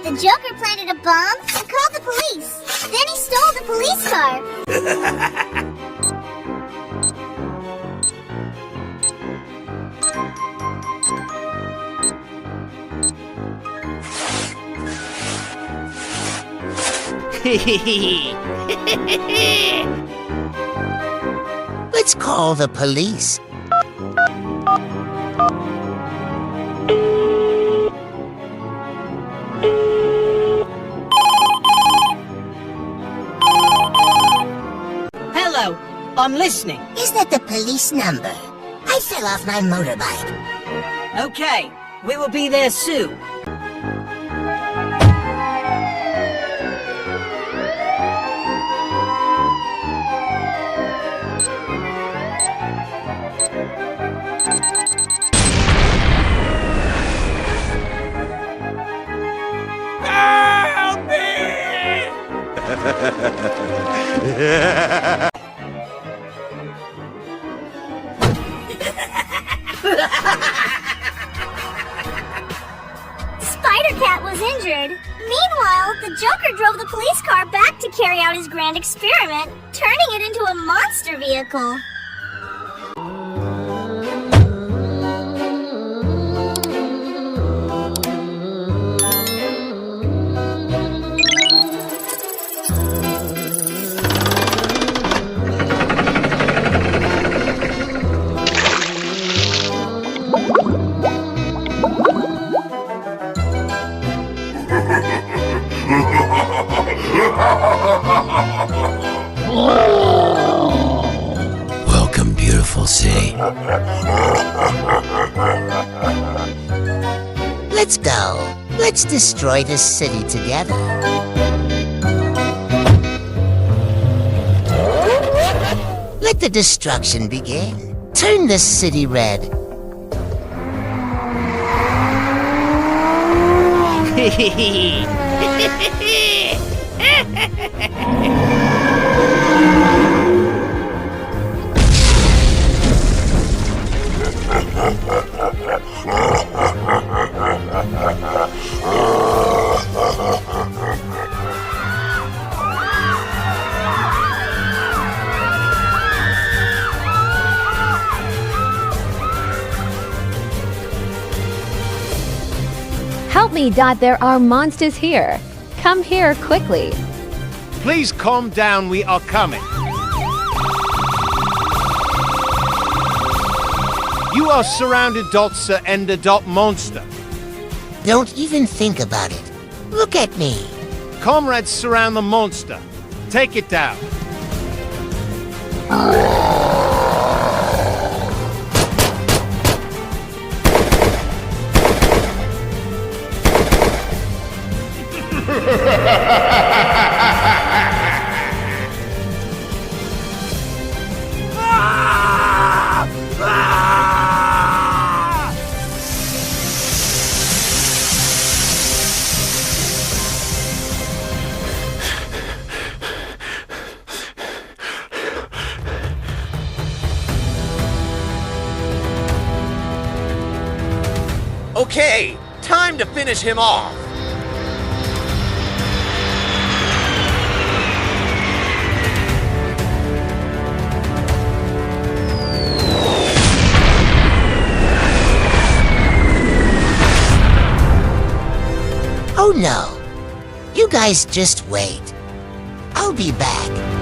The Joker planted a bomb and called the police. Then he stole the police car. Let's call the police. Hello, I'm listening. Is that the police number? I fell off my motorbike. Okay, we will be there soon. Help me! Spider-Cat was injured. Meanwhile, the Joker drove the police car back to carry out his grand experiment, turning it into a monster vehicle. Welcome, beautiful city. Let's go. Let's destroy this city together. Let the destruction begin. Turn this city red. Help me, Dot, there are monsters here. Come here quickly. Please calm down, we are coming. You are surrounded, Sir Ender Monster. Don't even think about it. Look at me. Comrades surround the monster. Take it down. Okay, time to finish him off. Oh no. You guys just wait. I'll be back.